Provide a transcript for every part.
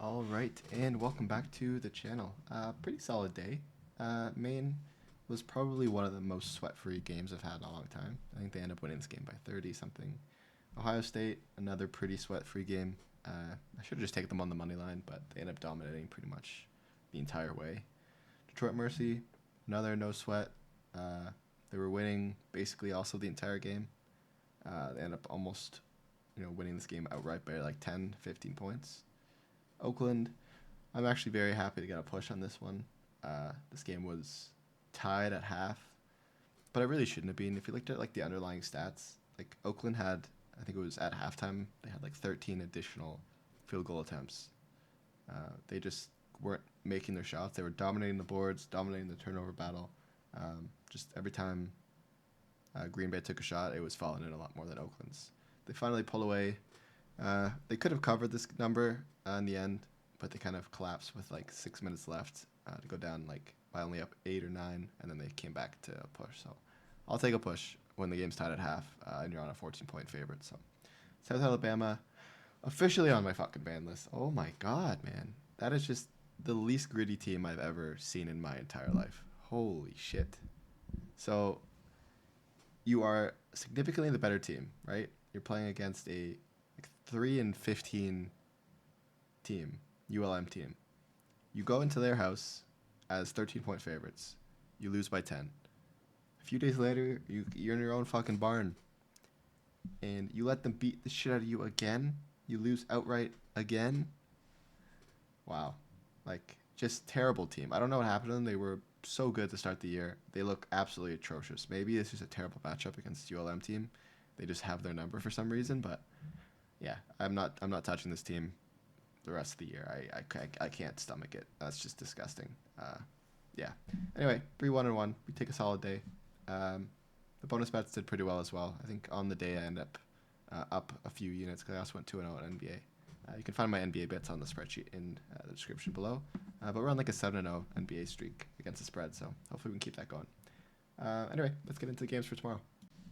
All right, and welcome back to the channel. Pretty solid day. Maine was probably one of the most sweat-free games I've had in a long time. I think they ended up winning this game by 30 something. Ohio State, another pretty sweat-free game. I should have just taken them on the money line, but they ended up dominating pretty much the entire way. Detroit Mercy, another no sweat. They were winning basically also the entire game. They ended up almost, winning this game outright by like 10, 15 points. Oakland, I'm actually very happy to get a push on this one. This game was tied at half, but it really shouldn't have been. If you looked at like the underlying stats, like Oakland had, I think it was at halftime, they had like 13 additional field goal attempts. They just weren't making their shots. They were dominating the boards, dominating the turnover battle. Just every time Green Bay took a shot, it was falling in a lot more than Oakland's. They finally pull away. They could have covered this number in the end, but they kind of collapsed with like 6 minutes left to go down like by only up 8 or 9, and then they came back to push. So I'll take a push when the game's tied at half and you're on a 14-point favorite. So South Alabama officially on my fucking ban list. Oh my god, man, that is just the least gritty team I've ever seen in my entire life. Holy shit. So you are significantly the better team, right? You're playing against a 3-15 team, ULM team. You go into their house as 13-point favorites. You lose by 10. A few days later, you're in your own fucking barn, and you let them beat the shit out of you again. You lose outright again. Wow, like just terrible team. I don't know what happened to them. They were so good to start the year. They look absolutely atrocious. Maybe this is a terrible matchup against the ULM team. They just have their number for some reason, but yeah, I'm not touching this team the rest of the year. I can't stomach it. That's just disgusting. Yeah. Anyway, 3-1-1. We take a solid day. The bonus bets did pretty well as well. I think on the day I end up up a few units because I also went 2-0 on NBA. You can find my NBA bets on the spreadsheet in the description below. But we're on like a 7-0 NBA streak against the spread, so hopefully we can keep that going. Anyway, let's get into the games for tomorrow.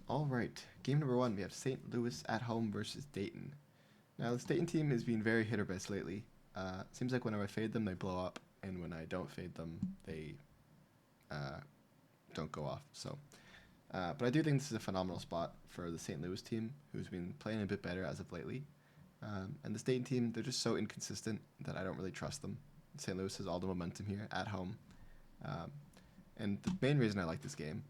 All right, game number 1, we have St. Louis at home versus Dayton. Now, this Dayton team has been very hit or miss lately. Seems like whenever I fade them, they blow up, and when I don't fade them, they don't go off. So, but I do think this is a phenomenal spot for the St. Louis team, who's been playing a bit better as of lately. And this Dayton team, they're just so inconsistent that I don't really trust them. St. Louis has all the momentum here at home. And the main reason I like this game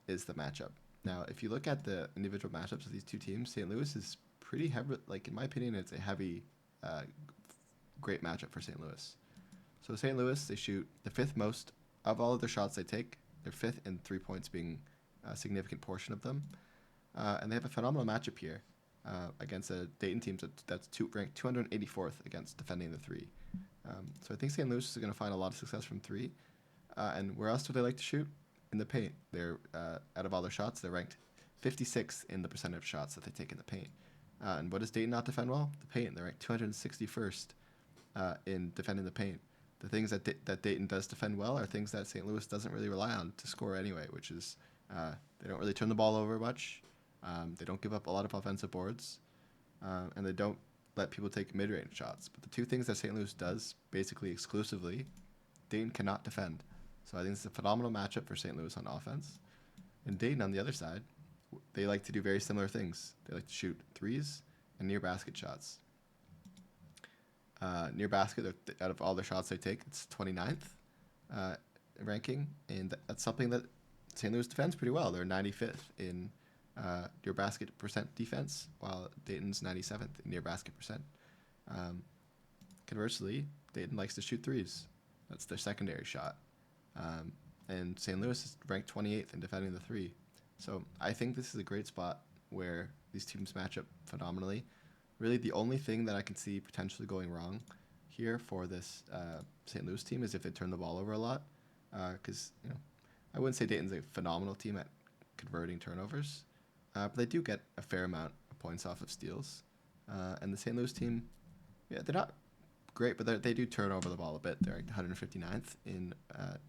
is the matchup. Now, if you look at the individual matchups of these two teams, St. Louis is pretty heavy. Like, in my opinion, it's a heavy, great matchup for St. Louis. So St. Louis, they shoot the 5th most of all of their shots they take. They're 5th in 3 points being a significant portion of them. And they have a phenomenal matchup here against a Dayton team that's ranked 284th against defending the 3. So I think St. Louis is going to find a lot of success from 3. And where else do they like to shoot? In the paint. They're out of all their shots, they're ranked 56th in the percentage of shots that they take in the paint. And what does Dayton not defend well? The paint. They're ranked 261st in defending the paint. The things that Dayton does defend well are things that St. Louis doesn't really rely on to score anyway, which is they don't really turn the ball over much. They don't give up a lot of offensive boards, and they don't let people take mid-range shots. But the two things that St. Louis does, basically exclusively, Dayton cannot defend. So I think it's a phenomenal matchup for St. Louis on offense. And Dayton, on the other side, they like to do very similar things. They like to shoot threes and near basket shots. Near basket, out of all their shots they take, it's 29th ranking, and that's something that St. Louis defends pretty well. They're 95th in near basket percent defense, while Dayton's 97th in near basket percent. Conversely, Dayton likes to shoot threes. That's their secondary shot. And St. Louis is ranked 28th in defending the 3. So I think this is a great spot where these teams match up phenomenally. Really, the only thing that I can see potentially going wrong here for this St. Louis team is if they turn the ball over a lot. Because, I wouldn't say Dayton's a phenomenal team at converting turnovers, but they do get a fair amount of points off of steals. And the St. Louis team, yeah, they're not great, but they do turn over the ball a bit. They're ranked 159th in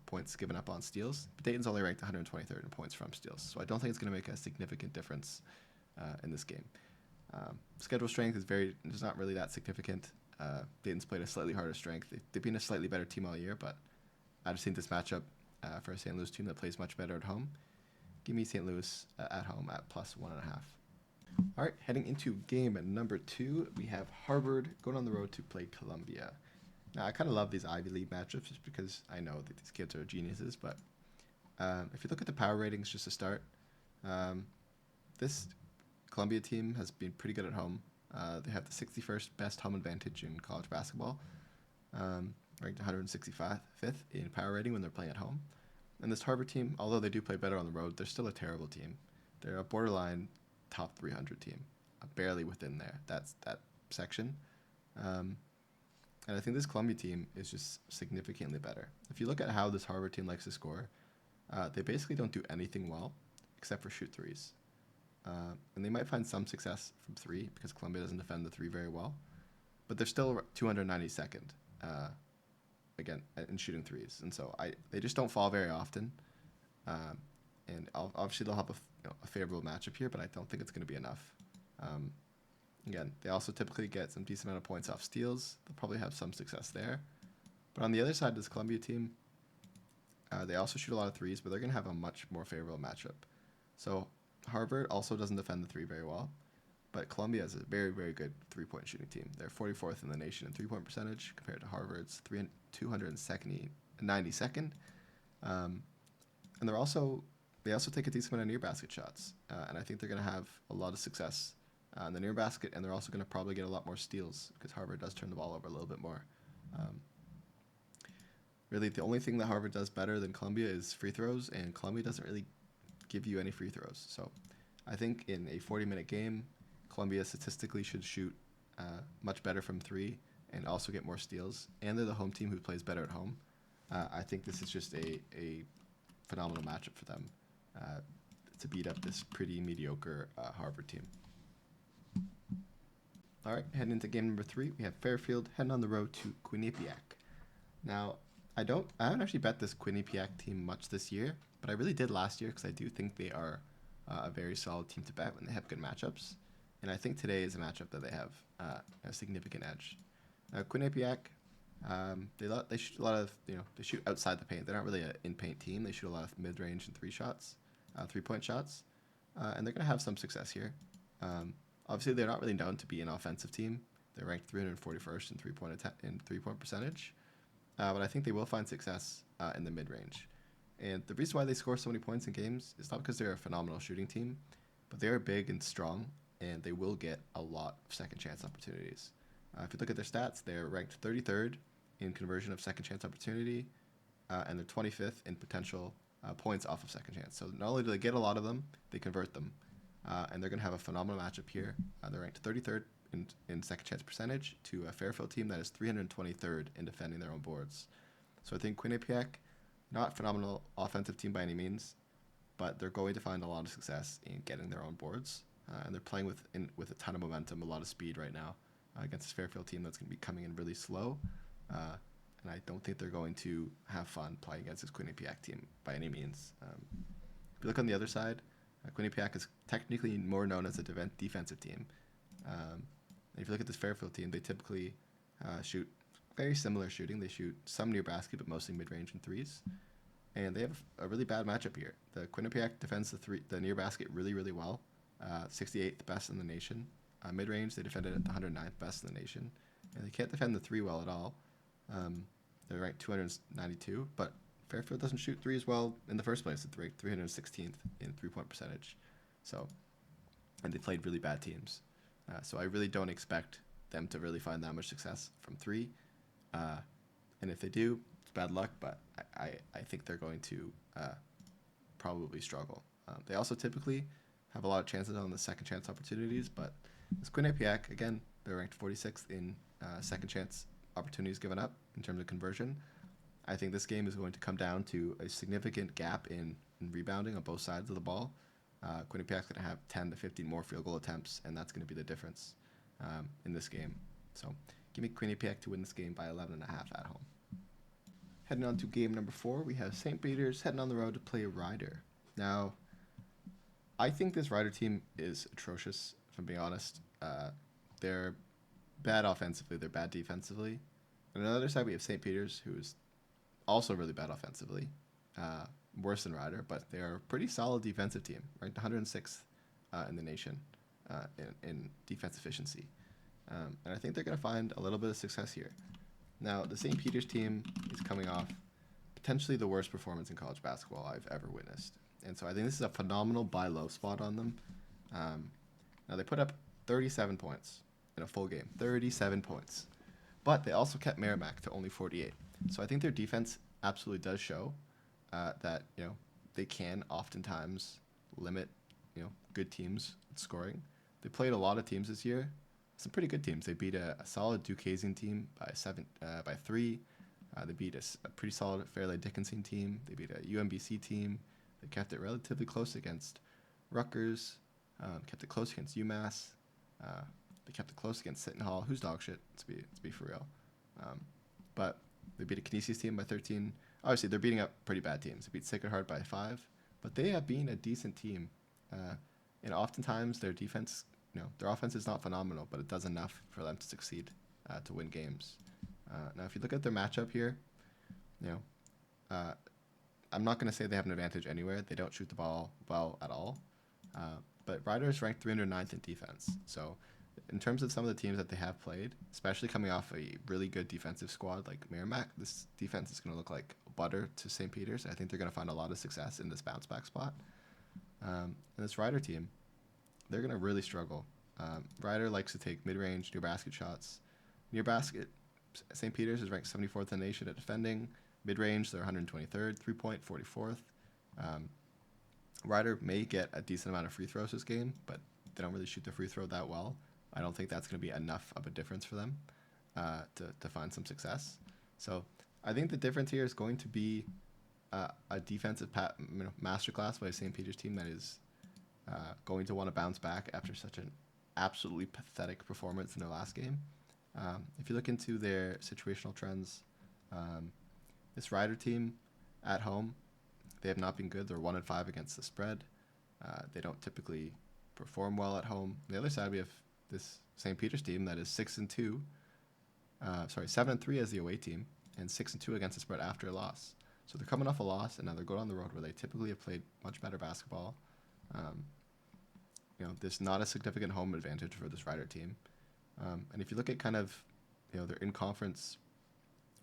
points given up on steals. But Dayton's only ranked 123rd in points from steals. So I don't think it's going to make a significant difference in this game. Schedule strength is not really that significant. Dayton's played a slightly harder strength. They've been a slightly better team all year, but I just think this matchup for a St. Louis team that plays much better at home, give me St. Louis at home at +1.5. All right, heading into game number 2, we have Harvard going on the road to play Columbia. Now, I kind of love these Ivy League matchups just because I know that these kids are geniuses, but if you look at the power ratings just to start, this Columbia team has been pretty good at home. They have the 61st best home advantage in college basketball, ranked 165th in power rating when they're playing at home. And this Harvard team, although they do play better on the road, they're still a terrible team. They're a borderline top 300 team, barely within that section. And I think this Columbia team is just significantly better. If you look at how this Harvard team likes to score, they basically don't do anything well except for shoot threes. And they might find some success from 3 because Columbia doesn't defend the 3 very well. But they're still 292nd, again, in shooting threes. And so they just don't fall very often. And obviously they'll have a favorable matchup here, but I don't think it's going to be enough. Again, they also typically get some decent amount of points off steals. They'll probably have some success there. But on the other side, this Columbia team, they also shoot a lot of threes, but they're going to have a much more favorable matchup. So Harvard also doesn't defend the 3 very well, but Columbia is a very, very good three-point shooting team. They're 44th in the nation in three-point percentage compared to Harvard's 292nd. And they also take a decent amount of near basket shots, and I think they're going to have a lot of success in the near basket, and they're also going to probably get a lot more steals because Harvard does turn the ball over a little bit more. Really, the only thing that Harvard does better than Columbia is free throws, and Columbia doesn't really give you any free throws. So I think in a 40-minute game, Columbia statistically should shoot much better from 3 and also get more steals, and they're the home team who plays better at home. I think this is just a phenomenal matchup for them to beat up this pretty mediocre Harvard team. All right, heading into game number 3, we have Fairfield heading on the road to Quinnipiac. Now, I haven't actually bet this Quinnipiac team much this year, but I really did last year because I do think they are a very solid team to bet when they have good matchups. And I think today is a matchup that they have a significant edge. Quinnipiac, they shoot a lot of, they shoot outside the paint. They're not really an in-paint team. They shoot a lot of mid-range and 3-point shots, and they're going to have some success here. Obviously, they're not really known to be an offensive team. They're ranked 341st in three-point percentage, but I think they will find success in the mid-range. And the reason why they score so many points in games is not because they're a phenomenal shooting team, but they are big and strong, and they will get a lot of second chance opportunities. If you look at their stats, they're ranked 33rd in conversion of second chance opportunity, and they're 25th in potential points off of second chance. So not only do they get a lot of them, they convert them. And they're going to have a phenomenal matchup here. They're ranked 33rd in second chance percentage to a Fairfield team that is 323rd in defending their own boards. So I think Quinnipiac, not a phenomenal offensive team by any means, but they're going to find a lot of success in getting their own boards. And they're playing with a ton of momentum, a lot of speed right now against this Fairfield team that's going to be coming in really slow. And I don't think they're going to have fun playing against this Quinnipiac team by any means. If you look on the other side, Quinnipiac is technically more known as a defensive team. If you look at this Fairfield team, they typically shoot very similar shooting. They shoot some near basket, but mostly mid-range and threes. And they have a really bad matchup here. The Quinnipiac defends the near basket really, really well. 68th best in the nation. Mid-range, they defended at the 109th best in the nation. And they can't defend the 3 well at all. They're ranked 292, but Fairfield doesn't shoot 3 as well in the first place. It's ranked 316th in three-point percentage. And they played really bad teams. So I really don't expect them to really find that much success from 3. And if they do, it's bad luck, but I think they're going to probably struggle. They also typically have a lot of chances on the second chance opportunities, but this Quinnipiac, again, they're ranked 46th in second chance opportunities given up in terms of conversion. I think this game is going to come down to a significant gap in rebounding on both sides of the ball. Quinnipiac's going to have 10 to 15 more field goal attempts, and that's going to be the difference in this game. So give me Quinnipiac to win this game by 11.5 at home. Heading on to game number 4, we have St. Peter's heading on the road to play Ryder. Now, I think this Ryder team is atrocious, if I'm being honest. They're bad offensively. They're bad defensively. And on the other side, we have St. Peter's, who is also really bad offensively, uh, worse than Rider, but they're a pretty solid defensive team, ranked 106th in the nation in defense efficiency. And I think they're going to find a little bit of success here. Now, the St. Peter's team is coming off potentially the worst performance in college basketball I've ever witnessed. And so I think this is a phenomenal buy low spot on them. Now, they put up 37 points in a full game, 37 points. But they also kept Merrimack to only 48. So I think their defense absolutely does show that, they can oftentimes limit, good teams scoring. They played a lot of teams this year, some pretty good teams. They beat a solid Duquesne team by 3. They beat a pretty solid Fairleigh Dickinson team. They beat a UMBC team. They kept it relatively close against Rutgers. Kept it close against UMass. They kept it close against Seton Hall, who's dog shit, to be for real. But they beat a Canisius team by 13. Obviously, they're beating up pretty bad teams. They beat Sacred Heart by 5. But they have been a decent team. And oftentimes, their defense, their offense is not phenomenal, but it does enough for them to succeed, to win games. Now, if you look at their matchup here, I'm not going to say they have an advantage anywhere. They don't shoot the ball well at all. But Rider is ranked 309th in defense. So in terms of some of the teams that they have played, especially coming off a really good defensive squad like Merrimack, this defense is going to look like butter to St. Peter's. I think they're going to find a lot of success in this bounce back spot. And this Rider team, they're going to really struggle. Rider likes to take mid-range, near basket shots. Near basket, St. Peter's is ranked 74th in the nation at defending. Mid-range, they're 123rd. 3-point, 44th. Rider may get a decent amount of free throws this game, but they don't really shoot the free throw that well. I don't think that's going to be enough of a difference for them to find some success. So I think the difference here is going to be a defensive masterclass by a St. Peter's team that is going to want to bounce back after such an absolutely pathetic performance in their last game. If you look into their situational trends, this Rider team at home, they have not been good. They're 1-5 against the spread. They don't typically perform well at home. On the other side, we have this St. Peter's team that is 6-2. 7-3 as the away team, and 6-2 against the spread after a loss. So they're coming off a loss, and now they're going on the road where they typically have played much better basketball. There's not a significant home advantage for this Rider team. And if you look at kind of, their in-conference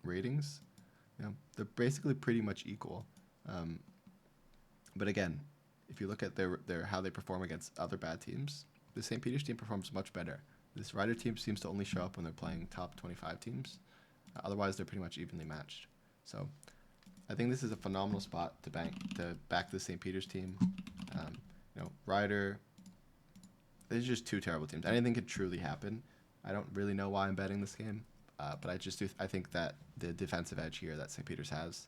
ratings, they're basically pretty much equal. But again, if you look at their how they perform against other bad teams, the St. Peter's team performs much better. This Rider team seems to only show up when they're playing top 25 teams. Otherwise, they're pretty much evenly matched. So I think this is a phenomenal spot to back the St. Peter's team. Rider, these are just two terrible teams. Anything could truly happen. I don't really know why I'm betting this game, but I think that the defensive edge here that St. Peter's has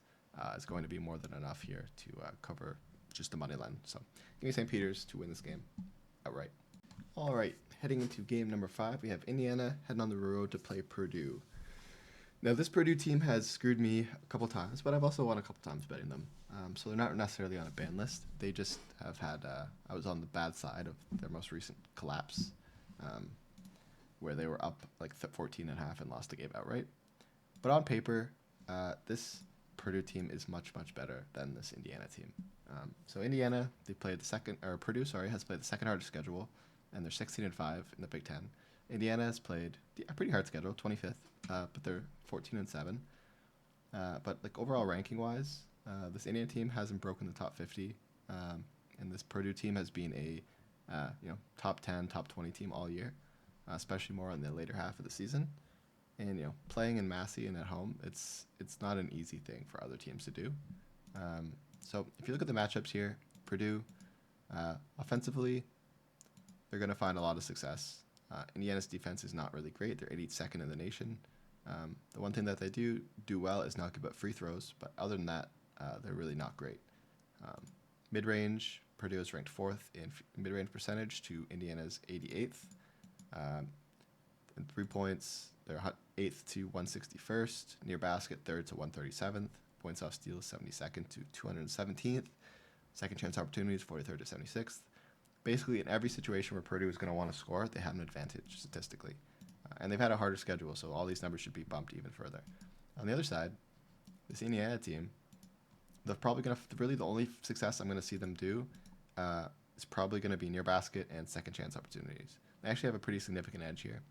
is going to be more than enough here to cover just the money line. So give me St. Peter's to win this game outright. All right, heading into game number 5, we have Indiana heading on the road to play Purdue. Now, this Purdue team has screwed me a couple times, but I've also won a couple times betting them. So they're not necessarily on a ban list. They just have had, I was on the bad side of their most recent collapse, where they were up like 14.5 and lost the game outright. But on paper, this Purdue team is much, much better than this Indiana team. So Indiana, Purdue has played the second hardest schedule, and they're 16-5 in the Big Ten. Indiana has played a pretty hard schedule, 25th, but they're 14-7. But like overall ranking wise, this Indiana team hasn't broken the top 50, and this Purdue team has been a top 10, top 20 team all year, especially more in the later half of the season. And playing in Massey and at home, it's not an easy thing for other teams to do. So if you look at the matchups here, Purdue, offensively, they're going to find a lot of success. Indiana's defense is not really great. They're 82nd in the nation. The one thing that they do well is not give up free throws, but other than that, they're really not great. Mid-range, Purdue is ranked 4th in mid-range percentage to Indiana's 88th. In 3 points, they're 8th to 161st. Near basket, 3rd to 137th. Points off steal, 72nd to 217th. Second chance opportunities, 43rd to 76th. Basically, in every situation where Purdue is going to want to score, they have an advantage statistically. And they've had a harder schedule, so all these numbers should be bumped even further. On the other side, this Indiana team, they're probably going to, really the only success I'm going to see them do is probably going to be near basket and second chance opportunities. They actually have a pretty significant edge here.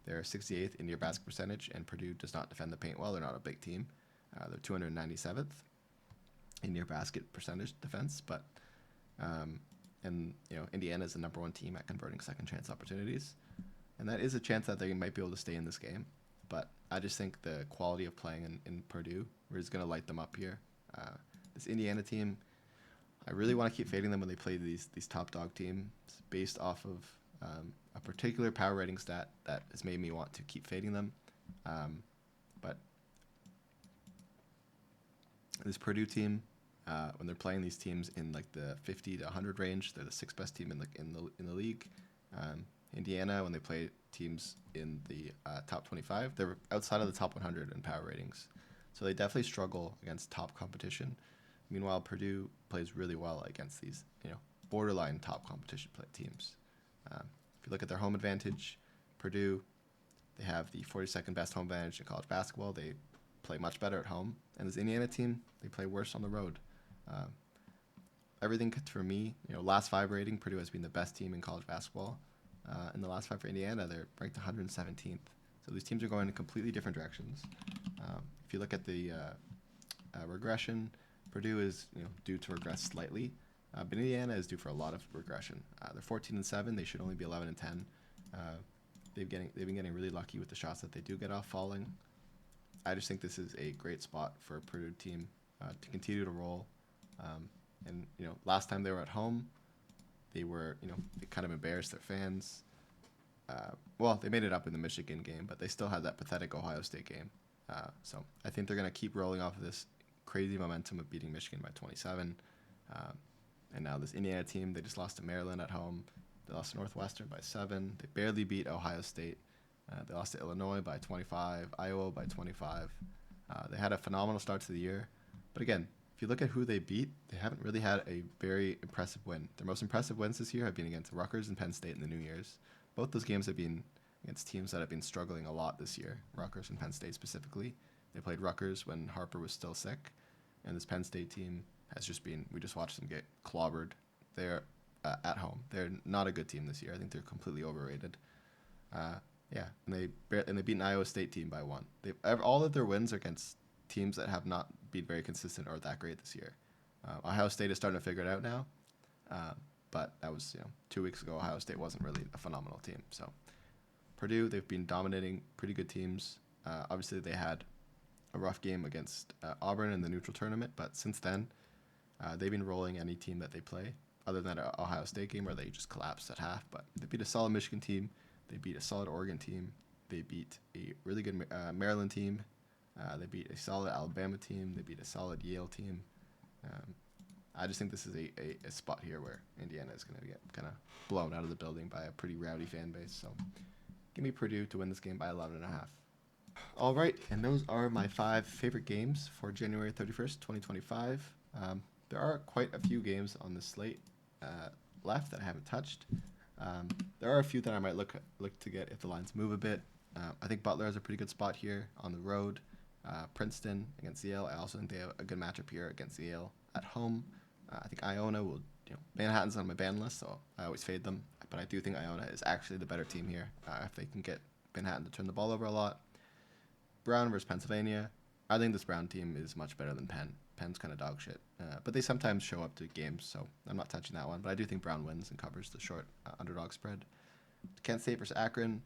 They're 68th in near basket percentage, and Purdue does not defend the paint well. They're not a big team. They're 297th in near basket percentage defense, but Indiana is the number one team at converting second chance opportunities, and that is a chance that they might be able to stay in this game. But I just think the quality of playing in Purdue is going to light them up here. This Indiana team, I really want to keep fading them when they play these top dog teams based off of a particular power rating stat that has made me want to keep fading them. But this Purdue team, when they're playing these teams in like the 50 to 100 range, they're the sixth best team in the league. Indiana, when they play teams in the top 25, they're outside of the top 100 in power ratings. So they definitely struggle against top competition. Meanwhile, Purdue plays really well against these, borderline top competition teams. If you look at their home advantage, Purdue, they have the 42nd best home advantage in college basketball. They play much better at home. And this Indiana team, they play worse on the road. Everything for me, last 5 rating, Purdue has been the best team in college basketball. In the last 5 for Indiana, they're ranked 117th. So these teams are going in completely different directions. If you look at the regression, Purdue is due to regress slightly, but Indiana is due for a lot of regression. They're 14-7. They should only be 11-10. They've been getting really lucky with the shots that they do get off falling. I just think this is a great spot for a Purdue team to continue to roll. And last time they were at home, they were they kind of embarrassed their fans. Well, they made it up in the Michigan game, but they still had that pathetic Ohio State game. So I think they're going to keep rolling off of this crazy momentum of beating Michigan by 27. And now this Indiana team, they just lost to Maryland at home. They lost to Northwestern by 7. They barely beat Ohio State. They lost to Illinois by 25, Iowa by 25. They had a phenomenal start to the year. But again, if you look at who they beat, they haven't really had a very impressive win. Their most impressive wins this year have been against Rutgers and Penn State in the New Year's. Both those games have been against teams that have been struggling a lot this year, Rutgers and Penn State specifically. They played Rutgers when Harper was still sick, and this Penn State team has just been, we just watched them get clobbered. They're at home. They're not a good team this year. I think they're completely overrated. And they beat an Iowa State team by 1. All of their wins are against teams that have not been very consistent or that great this year. Ohio State is starting to figure it out now, but that was 2 weeks ago. Ohio State wasn't really a phenomenal team. So Purdue, they've been dominating pretty good teams. Obviously, they had a rough game against Auburn in the neutral tournament, but since then, they've been rolling any team that they play, other than an Ohio State game where they just collapsed at half. But they beat a solid Michigan team. They beat a solid Oregon team. They beat a really good Maryland team. They beat a solid Alabama team. They beat a solid Yale team. I just think this is a spot here where Indiana is going to get kind of blown out of the building by a pretty rowdy fan base. So give me Purdue to win this game by 11.5. All right, and those are my 5 favorite games for January 31st, 2025. There are quite a few games on the slate left that I haven't touched. There are a few that I might look to get if the lines move a bit. I think Butler has a pretty good spot here on the road. Princeton against Yale. I also think they have a good matchup here against Yale at home. I think Iona will, Manhattan's on my ban list, so I always fade them. But I do think Iona is actually the better team here if they can get Manhattan to turn the ball over a lot. Brown versus Pennsylvania. I think this Brown team is much better than Penn. Penn's kind of dog shit. But they sometimes show up to games, so I'm not touching that one. But I do think Brown wins and covers the short underdog spread. Kent State versus Akron.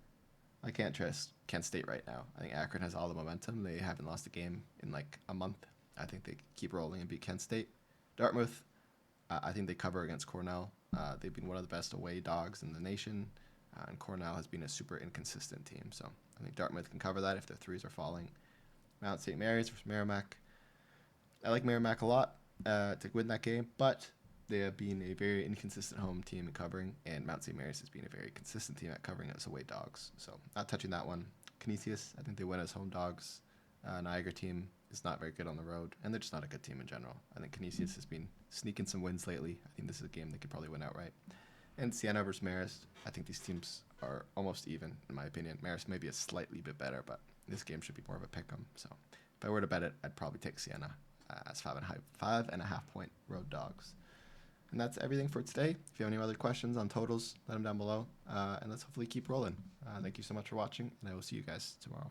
I can't trust Kent State right now. I think Akron has all the momentum. They haven't lost a game in like a month. I think they keep rolling and beat Kent State. Dartmouth, I think they cover against Cornell. They've been one of the best away dogs in the nation, and Cornell has been a super inconsistent team. So I think Dartmouth can cover that if their threes are falling. Mount St. Mary's versus Merrimack. I like Merrimack a lot to win that game, but they have been a very inconsistent home team in covering, and Mount St. Mary's has been a very consistent team at covering as away dogs. So not touching that one. Canisius, I think they win as home dogs. Niagara team is not very good on the road, and they're just not a good team in general. I think Canisius has been sneaking some wins lately. I think this is a game they could probably win outright. And Siena versus Marist, I think these teams are almost even, in my opinion. Marist may be a slightly bit better, but this game should be more of a pick-em. So if I were to bet it, I'd probably take Siena as 5.5 point road dogs. And that's everything for today. If you have any other questions on totals, let them down below. And let's hopefully keep rolling. Thank you so much for watching, and I will see you guys tomorrow.